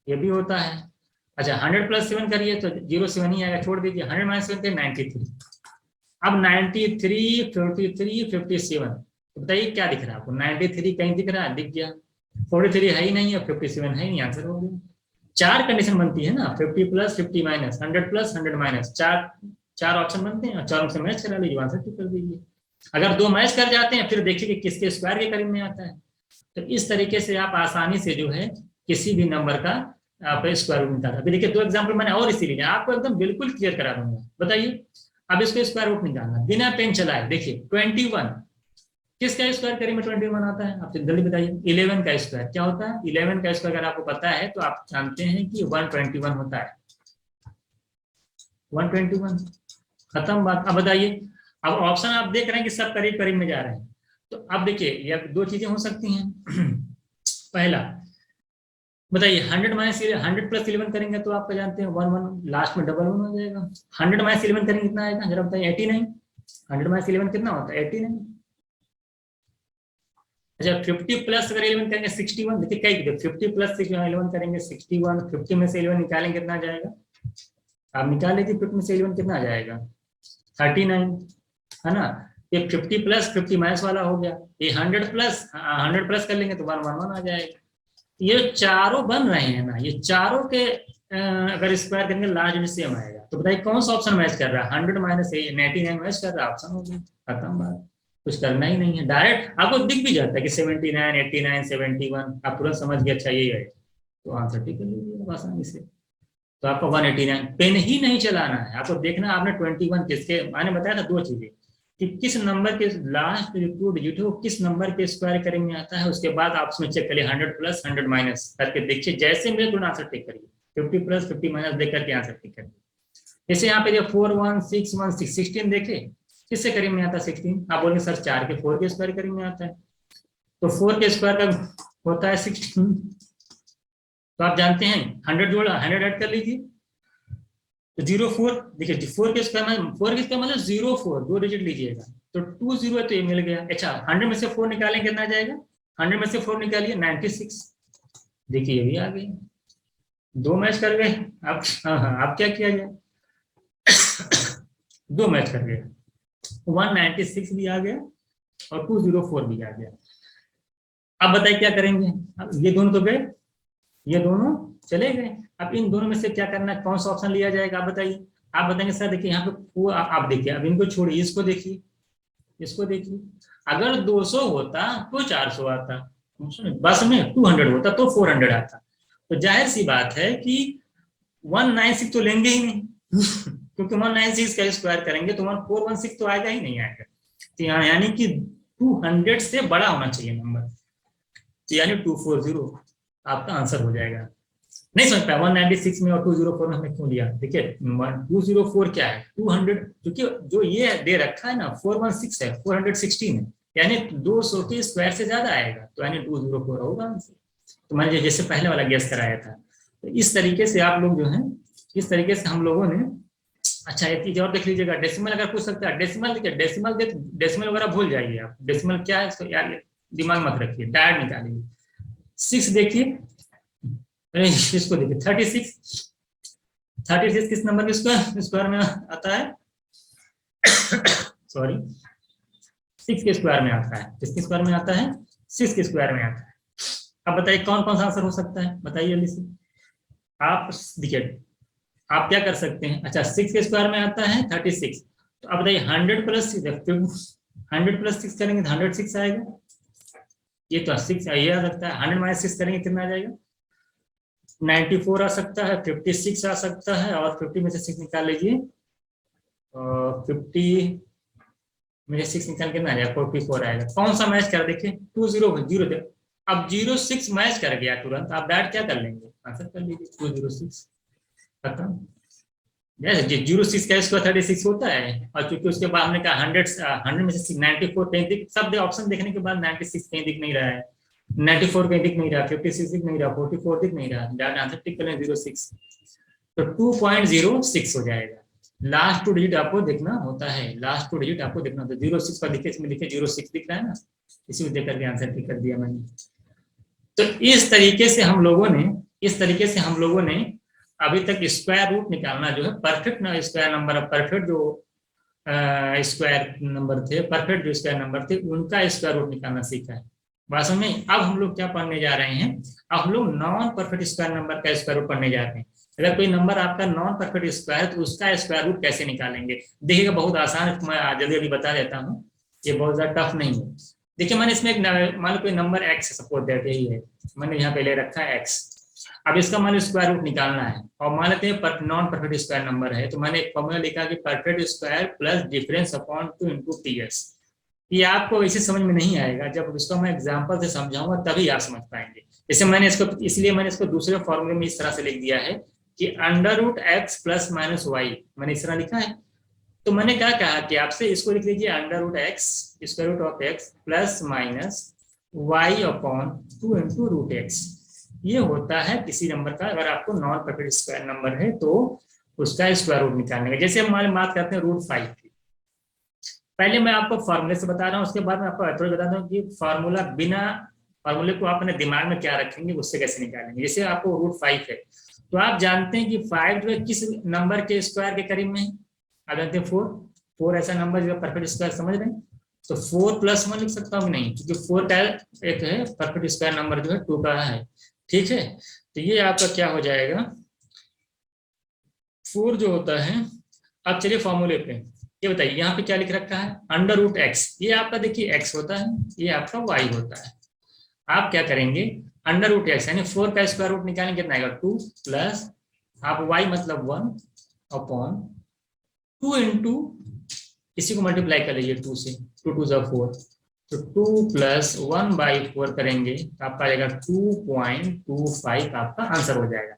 ये भी होता है। अच्छा 100 प्लस 7 करिए तो 07 ही आएगा, छोड़ दीजिए। 100 माइनस 7 करिए 93। अब 93 53 57, तो बताइए क्या दिख रहा है आपको? 93 कहीं दिख रहा है? दिख गया। 43 है ही नहीं है, 57 है ही नहीं, आंसर हो गया। 4 कंडीशन बनती है ना, 50 प्लस 50 माइनस, 100 प्लस 100 माइनस, चार ऑप्शन बनते हैं, और 4 से मैच करा लीजिए, आंसर टिक कर दीजिए। अगर 2 मैच कर जाते हैं फिर देखिए कि किसके स्क्वायर के करीब में आता है। तो इस तरीके से आप आसानी से जो है किसी भी नंबर का आप स्क्वायर रूट निकाल। अभी देखिए 2 एग्जाम्पल मैंने और इसी लिए आपको एकदम बिल्कुल क्लियर करा दूंगा। बताइए अब इसको स्क्वायर रूट निकालना बिना पेन चलाए। देखिए 21 किसका स्क्वायर करीब में 21 आता है? आप जल्दी बताइए। 11 का स्क्वायर क्या होता है? 11 का स्क्वायर अगर आपको पता है तो आप जानते हैं कि 121 होता है। 121 खत्म बात। अब बताइए, अब ऑप्शन आप देख रहे हैं कि सब करीब करीब में जा रहे हैं। तो अब देखिए ये 2 चीजें हो सकती हैं। पहला बताइए 100 माइनस 100 प्लस 11 करेंगे तो आपका जानते हैं 1 लास्ट में डबल 1 हो जाएगा। 100 माइनस 11 करेंगे कितना आएगा जरा बताइए? 89। 100 माइनस 11 कितना होता है? 89। अच्छा 50 प्लस अगर 11 करेंगे 61। देखिए कई 50 प्लस 11 करेंगे 61, 50 में से 11 निकालेंगे कितना आ जाएगा? आप निकाल लीजिए 50 में से 11 कितना आ जाएगा? 39, है ना। ये 50 प्लस 50 माइनस वाला हो गया। ये 100 प्लस कर लेंगे तो 111 आ जाएगा। ये चारों बन रहे हैं ना, ये चारों के अगर स्क्वायर करेंगे लार्ज में सेम आएगा। तो बताइए कौन सा ऑप्शन मैच कर रहा है? 100 माइनस 99 मैच कर रहा है, ऑप्शन हो गया, खत्म बात। कुछ करना ही नहीं है, डायरेक्ट आपको दिख भी जाता है कि 79 89 71, आप तुरंत समझ गए अच्छा यही है, तो आंसर टिक कर लीजिए आसानी से। तो आपको 189 पेन ही नहीं चलाना है, आपको देखना आपने 21 किसके। मैंने बताया था 2 चीजें कि किस नंबर के लास्ट 2 डिजिट हो किस नंबर के स्क्वायर करेंगे में आता है, उसके बाद आप उसमें चेक करिए 100 प्लस 100 माइनस करके देखिए, जैसे मिले तुरंत आंसर टिक करिए। 50 प्लस 50 माइनस देख करके आंसर टिक करिए। जैसे यहाँ पे 41616 16 देखे किससे करीब में आता है? 16। आप बोलेंगे सर 4 के 4 के स्क्वायर करीब में आता है, तो 4 के स्क्वायर का होता है 16। तो आप जानते हैं 100 जोड़ा 100 ऐड कर लीजिए तो 04। देखिए 4 के स्क्वायर में 4 के स्क्वायर मतलब 04, 2 डिजिट लीजिएगा तो 20 है, तो ये मिल गया। अच्छा 100 में से 4 निकालें कितना जाएगा? 100 में से 4 निकालिए 96। देखिए ये भी आ गई, 2 मैच कर गए। आप आप क्या किया जाए? 2 मैच कर गए, 196 भी आ गया और 204 भी आ गया। अब बताइए क्या करेंगे? अब ये दोनों तो गए, ये दोनों चले गए। अब इन दोनों में से क्या करना है, कौन सा ऑप्शन लिया जाएगा? आप बताइए। आप बताएंगे सर देखिए यहाँ पे आप देखिए, अब इनको छोड़िए, इसको देखिए, इसको देखिए। अगर 200 होता तो 400 आता, बस में 200 होता तो 400 आता। तो जाहिर सी बात है कि 196 तो लेंगे ही नहीं क्योंकि 196 का स्क्वायर करेंगे तो 1416 तो आएगा ही नहीं आएगा। तो यानी कि 200 से बड़ा होना चाहिए नंबर, तो यानी 240 आपका आंसर हो जाएगा। नहीं समझ पाया 196 में और 204 में हमने क्यों लिया? देखिए 204 क्या है? 200, क्योंकि जो ये दे रखा है ना 416 है, 416 है, यानी 200 के स्क्वायर से ज्यादा आएगा, तो यानी 204 होगा आंसर। तो मैंने जैसे पहले वाला गेस कराया था। तो इस तरीके से आप लोग जो है, इस तरीके से हम लोगों ने। अच्छा एक चीज और देख लीजिएगा, डेसिमल अगर पूछ सकता है, डेसिमल देखिए, डेसिमल वगैरह भूल जाइए आप। डेसिमल क्या है इसको यार दिमाग मत रखिए, डायरेक्ट निकालिए। 6 देखिए, इसको देखिए 36, 36 किस नंबर के स्क्वायर में आता है? सॉरी, 6 के स्क्वायर में आता है। किसके स्क्वायर में आता है? 6 के स्क्वायर में आता है। अब बताइए कौन कौन सा आंसर हो सकता है, बताइए जल्दी से। आप देखिए, आप क्या कर सकते हैं, अच्छा 6 के स्क्वायर में आता है 36, तो अब बताइए 100 प्लस 6 करेंगे तो 106 आएगा। ये तो 6 ये आ सकता है, 100 माइनस 6 करेंगे कितना आ जाएगा? 94 आ सकता है, 56 आ सकता है, और 50 में से 6 निकाल लीजिए, 50 में से 6 निकाल कितना आ जाएगा? 44 आएगा। कौन सा मैच कर, देखिए 200 अब 06 मैच कर गया तुरंत, आप डायरेक्ट क्या कर लेंगे, आंसर कर लीजिए 206 खत्म। 06 का स्क्वायर 36 होता है, और चूंकि उसके बाद हमने कहा 100 में से 94 कहीं दिख, सब ऑप्शन देखने के बाद 96 कहीं दिख नहीं रहा है, 94 कहीं दिख नहीं रहा, 56 दिख नहीं रहा, 44 दिख नहीं रहा, डायरेक्ट आंसर टिक करें 06, तो 2.06 हो जाएगा। लास्ट 2 डिजिट आपको देखना होता है, लास्ट 2 डिजिट आपको देखना होता है। 06 पर लिखे, इसमें लिखे 06 दिख रहा है ना, इसी में देख करके आंसर टिक कर दिया मैंने। तो इस तरीके से हम लोगों ने अभी तक स्क्वायर रूट निकालना जो है, परफेक्ट स्क्वायर नंबर, परफेक्ट जो स्क्वायर नंबर थे, परफेक्ट जो स्क्वायर नंबर थे, उनका स्क्वायर रूट निकालना सीखा है। वास्तव में अब हम लोग क्या पढ़ने जा रहे हैं, अब हम लोग नॉन परफेक्ट स्क्वायर नंबर का स्क्वायर रूट पढ़ने जा रहे हैं। अगर कोई नंबर आपका नॉन परफेक्ट स्क्वायर है तो उसका स्क्वायर रूट कैसे निकालेंगे, देखिएगा बहुत आसान है, मैं जल्दी जल्दी बता देता हूँ, ये बहुत ज्यादा टफ नहीं है। देखिए मैंने इसमें मान लो कोई नंबर एक्स सपोज देते ही है, मैंने यहाँ पे ले रखा है एक्स। अब इसका मान स्क्वायर रूट निकालना है, और मान लेते हैं नॉन परफेक्ट स्क्वायर नंबर है, तो मैंने एक फॉर्मूला लिखा कि perfect square plus difference upon 2 into TS. ये आपको ऐसे समझ में नहीं आएगा, जब इसको मैं एग्जांपल से समझाऊंगा तभी आप समझ पाएंगे। जैसे मैंने इसको, इसलिए मैंने इसको दूसरे फॉर्मूले में इस तरह से लिख दिया है कि under root X plus minus Y, मैंने इस तरह लिखा है। तो मैंने क्या कहा कि आपसे इसको लिख लीजिए under root X square root of X plus minus Y upon 2 into root X. ये होता है किसी नंबर का, अगर आपको नॉन परफेक्ट स्क्वायर नंबर है तो उसका स्क्वायर रूट निकालने का। जैसे हम बात करते हैं रूट 5 की, पहले मैं आपको फॉर्मूले से बता रहा हूँ, उसके बाद मैं आपको अप्रोच बता दूँ कि फार्मूला, बिना फार्मूले को आप अपने दिमाग में क्या रखेंगे, उससे कैसे निकालेंगे। जैसे आपको रूट 5 है, तो आप जानते हैं कि 5 जो है किस नंबर के स्क्वायर के करीब में है, आप जानते हैं 4 ऐसा नंबर जो परफेक्ट स्क्वायर समझ रहे हैं, तो 4 प्लस 1 लिख सकता हूँ नहीं, क्योंकि 4 का एक है परफेक्ट स्क्वायर नंबर जो है 2 का है, ठीक है। तो ये आपका क्या हो जाएगा, 4 जो होता है। अब चलिए फॉर्मूले पे, ये बताइए यहाँ पे क्या लिख रखा है, अंडर रूट एक्स, ये आपका देखिए एक्स होता है, ये आपका वाई होता है। आप क्या करेंगे, अंडर रूट एक्स यानी 4 का स्क्वायर रूट निकालेंगे, कितना आएगा 2 प्लस, आप वाई मतलब 1 अपॉन 2 इंटू, इसी को मल्टीप्लाई कर लीजिए 2 से, 2 2 4, तो 2 प्लस 1/4 करेंगे तो आपका आएगा 2.25 आपका आंसर हो जाएगा।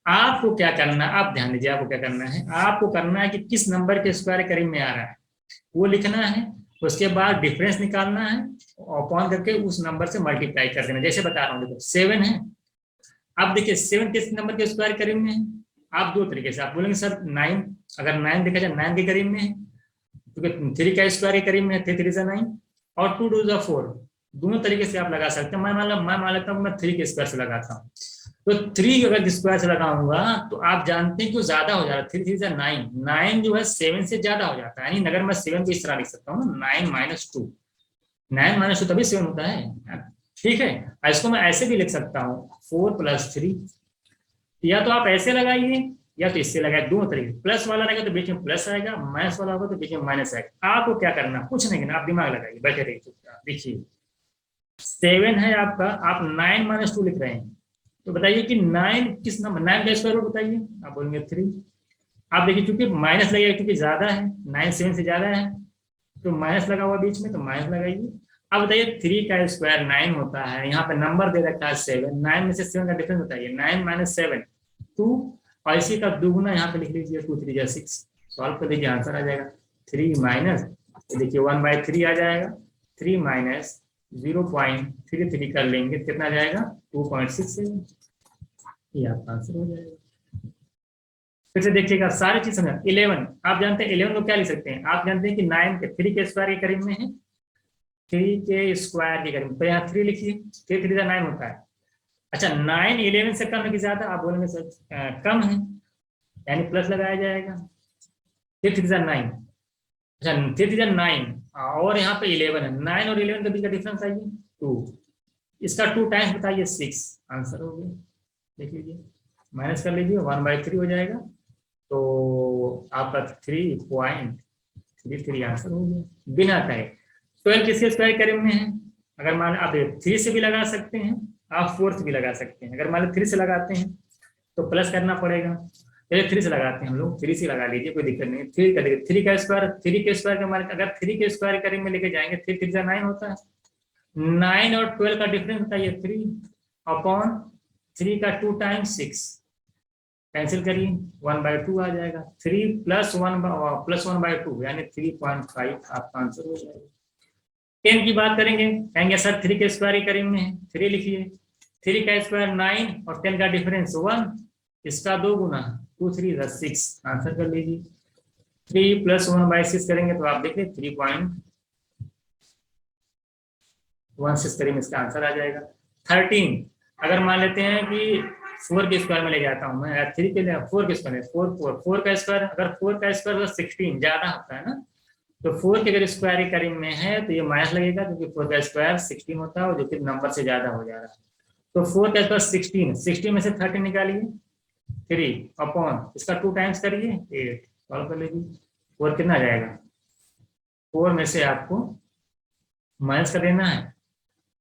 आपको क्या करना है, आप ध्यान दीजिए, आपको क्या करना है, आपको करना है कि किस नंबर के स्क्वायर करीब में आ रहा है वो लिखना है, उसके बाद डिफरेंस निकालना है, अपॉन करके उस नंबर से मल्टीप्लाई कर देना। जैसे बता रहा हूँ, देखो 7 है, अब देखिए 7 किस नंबर के स्क्वायर करीब में है, आप दो तरीके से आप बोलेंगे सर 9, अगर 9 देखा जाए 9 के करीब में है, क्योंकि 3 का स्क्वायर के करीब में है, 3 3 जा 9, और 2 2 जा 4, दोनों तरीके से आप लगा सकते हैं। मैं मान लेता हूँ मैं 3 के स्क्वायर से लगाता हूँ, तो 3 अगर स्क्वायर से लगाऊंगा तो आप जानते हैं कि ज्यादा हो जा रहा है, 3 3 जा 9, 9 जो है 7 से ज्यादा हो जाता है, यानी अगर मैं 7 को इस तरह लिख सकता हूँ 9 माइनस 2, 9 माइनस 2 तभी 7 होता है, ठीक है। इसको मैं ऐसे भी लिख सकता हूँ 4 प्लस 3, या तो आप ऐसे लगाइए या तो इससे लगाए, दोनों तरीके। प्लस वाला रहेगा तो बीच में प्लस आएगा, माइनस वाला होगा तो बीच में माइनस आएगा। आपको क्या करना, कुछ नहीं करना, आप दिमाग लगाइए, बैठे रहिए चुपचाप। देखिए 7 है आपका, आप 9 माइनस 2 लिख रहे हैं, तो बताइए कि 9 किस नंबर, 9 का स्क्वायर रूट बताइए, आप बोलेंगे 3। आप देखिए चूंकि माइनस लगेगा, क्योंकि ज्यादा है, 9 7 से ज्यादा है, तो माइनस लगा हुआ बीच में, तो माइनस लगाइए। अब बताइए 3 का स्क्वायर 9 होता है, यहाँ पे नंबर दे रखा है 7, 9 में से 7 का डिफरेंस बताइए, 9 माइनस 7 2, और इसी का दुगुना यहाँ पे लिख लीजिए 2 3 जा 6, सॉल्व कर लीजिए आंसर आ जाएगा 3 माइनस, देखिए 1/3 आ जाएगा, 3 माइनस 0.33 कर लेंगे, कितना जाएगा 2.67, ये आपका आंसर हो जाएगा। फिर से देखिएगा सारी चीज समझ। 11 आप जानते हैं 11 को क्या लिख सकते हैं, आप जानते हैं कि 9 के 3 के स्क्वायर के करीब में है, 3 के स्क्वायर के करीब, तो यहाँ 3 लिखिए, 3 3 9 होता है। अच्छा 9 11 से कम है कि ज्यादा, आप बोलेंगे सर कम है, यानी प्लस लगाया जाएगा। 3 3 9, अच्छा 3 3 9 और यहाँ पे 11 है, 9 और 11 के बीच का डिफरेंस आइए 2, इसका 2 टाइम्स बताइए 6, आंसर हो गया। देख लीजिए, माइनस कर लीजिए, 1/3 हो जाएगा, तो आपका 3.33 आंसर हो गया बिना कहे। 12 किसके स्क्वायर करीब में है, अगर मान आप 3 से भी लगा सकते हैं, आप 4 से भी लगा सकते हैं। अगर मान लो 3 से लगाते हैं तो प्लस करना पड़ेगा, चलिए 3 से लगाते हैं हम लोग, 3 से लगा लीजिए, कोई दिक्कत नहीं। 3 का 3 का स्क्वायर, 3 के स्क्वायर का मान, अगर 3 के स्क्वायर करीब में लेके जाएंगे 3 3 9 होता है, 9 और 12 का डिफरेंस बताइए 3 अपॉन 3 का 2 टाइम्स 6, कैंसिल करिए 1/2 आ जाएगा, 3 + 1/2 यानी 3.5 आपका आंसर हो जाएगा। 10 की बात करेंगे, कहेंगे सर 3 के स्क्वायर के करीब में है, 3 लिखिए, 3 का स्क्वायर 9 और 10 का डिफरेंस 1, इसका 2 गुना 2 3 6, आंसर कर लीजिए। 3 + 1/6 करेंगे तो आप देखिए 3.16 करीब इसका आंसर आ जाएगा। 13 अगर मान लेते हैं कि 4 के स्क्वायर में ले जाता हूं मैं, 3 के लिए 4 के स्क्वायर, 4 का स्क्वायर, अगर 4 का स्क्वायर तो 16 ज्यादा होता है ना, तो 4 के अगर स्क्वायर के करीब में है तो ये माइनस लगेगा, क्योंकि 4 का स्क्वायर 16 होता है, जो कि नंबर से ज्यादा हो जा रहा है। तो 4 का स्क्वायर 16, 16 में से 13 निकालिए, 3 अपॉन इसका 2 टाइम्स करिए 8, सॉल्व कर लीजिए। 4 कितना आ जाएगा, 4 में से आपको माइनस कर देना है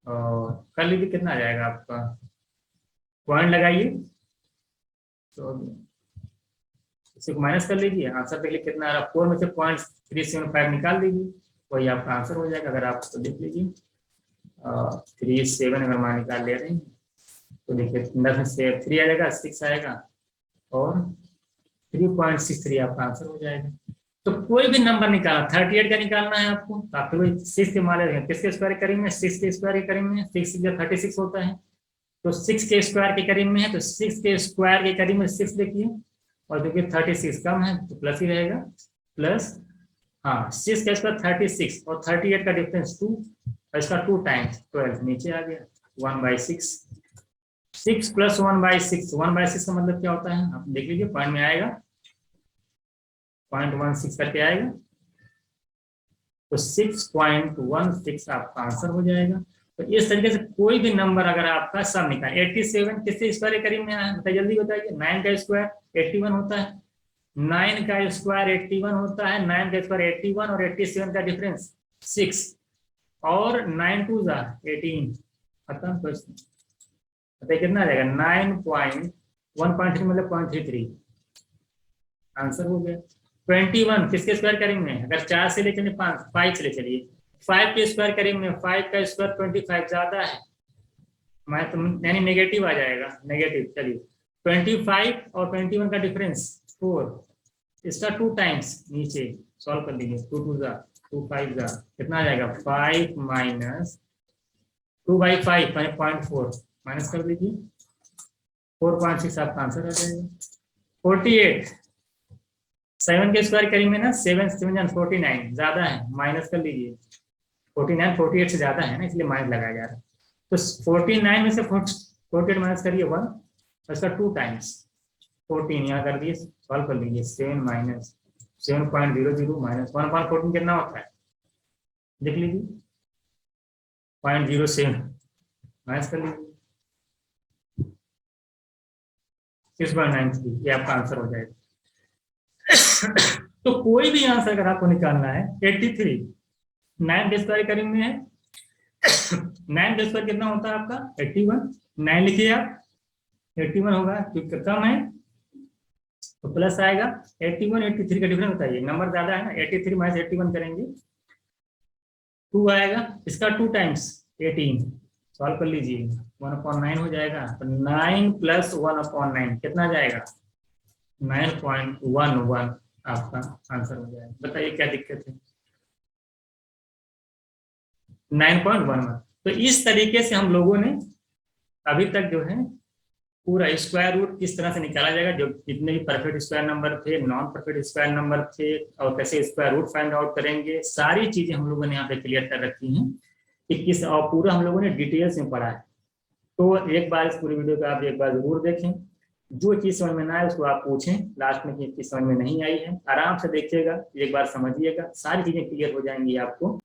और कर लीजिए, कितना आ जाएगा आपका, पॉइंट लगाइए तो इसी को माइनस कर लीजिए, आंसर देख लीजिए कितना आ रहा है। 4 में से 0.375 निकाल दीजिए, वही आपका आंसर हो जाएगा। अगर आप तो देख लीजिए 37 अगर मान निकाल ले रहे हैं तो देखिए 10 में से 3 आ जाएगा, 6 आएगा और 3.63 आपका आंसर हो जाएगा। तो कोई भी नंबर निकालना, 38 का निकालना है आपको, तो आपको वही 6 के मान लेंगे, किसके स्क्वायर के करीब में, 6 के स्क्वायर के करीब में, 6 या 36 होता है, तो 6 के स्क्वायर के करीब में है, तो 6 के स्क्वायर के करीब में 6 देखिए, और क्योंकि 36 कम है तो प्लस ही रहेगा, प्लस, हाँ 6 का स्क्वायर 36 और 38 का डिफरेंस 2, और इसका 2 टाइम्स 12 नीचे आ गया 1/6, 6 + 1/6, 1/6 का मतलब क्या होता है आप देख लीजिए, पॉइंट में आएगा 0.16 करके आएगा, तो 6.16 आपका आंसर हो जाएगा। तो इस तरीके से कोई भी नंबर अगर आपका सब निकाल, 87 किसके स्क्वायर के करीब में आया बताइए, जल्दी बताइए। 9 का स्क्वायर 81 होता है, 9 का स्क्वायर 81 होता है, 9 का स्क्वायर 81 और 87 का डिफरेंस 6, और 9 2 18, खत्म क्वेश्चन। बताइए कितना आ जाएगा, 9.1.3 मतलब 0.33, आंसर हो गया। 21 किसके स्क्वायर करीब में, अगर 4 से ले चलिए 5 से ले चलिए, 5 के स्क्वायर करीब में, 5 का स्क्वायर 25 ज्यादा है, मैं तो यानी नेगेटिव आ जाएगा, नेगेटिव। चलिए 25 और 21 का डिफरेंस 4, इसका 2 टाइम्स नीचे, सॉल्व कर लीजिए, 2 2 2 5 कितना आ जाएगा, 5 माइनस 2/5 0.4, माइनस कर दीजिए 4.6 आपका आंसर आ जाएगा। 48 7 के स्क्वायर करीब में ना, 7 7 49 ज्यादा है, माइनस कर लीजिए, 49 48 से ज्यादा है ना, इसलिए माइनस लगाया जा रहा है। तो 49 में से 48 माइनस करिए 1, और इसका 2 टाइम्स 14 यहाँ कर दिए, सॉल्व कर लीजिए, 7 माइनस 7.00 माइनस 1/14 कितना होता है देख लीजिए, 0.07, माइनस कर लीजिए 6.93, ये आपका आंसर हो जाएगा। तो कोई भी आंसर अगर आपको निकालना है, 83 9 के स्क्वायर करीब में है, 9 के स्क्वायर कितना होता है आपका 81, 9 लिखिए आप, 81 होगा, क्योंकि कम है तो प्लस आएगा, 81 83 का डिफरेंस बताइए, नंबर ज्यादा है ना, 83 माइनस 81 करेंगे 2 आएगा, इसका 2 टाइम्स 18, सॉल्व कर लीजिए 1/9 हो जाएगा, तो 9 + 1/9 कितना जाएगा, 9.11 आपका आंसर हो जाएगा। बताइए क्या दिक्कत है, 9.11। तो इस तरीके से हम लोगों ने अभी तक जो है पूरा स्क्वायर रूट किस तरह से निकाला जाएगा, जो जितने भी परफेक्ट स्क्वायर नंबर थे, नॉन परफेक्ट स्क्वायर नंबर थे, और कैसे स्क्वायर रूट फाइंड आउट करेंगे, सारी चीजें हम लोगों ने यहाँ पे क्लियर कर रखी हैं। 21 और पूरा हम लोगों ने डिटेल्स में पढ़ा है। तो एक बार इस पूरी वीडियो को आप एक बार जरूर देखें, जो चीज समझ में ना आए उसको आप पूछें लास्ट में कि चीज समझ में नहीं आई है, आराम से देखिएगा, एक बार समझिएगा, सारी चीजें क्लियर हो जाएंगी आपको।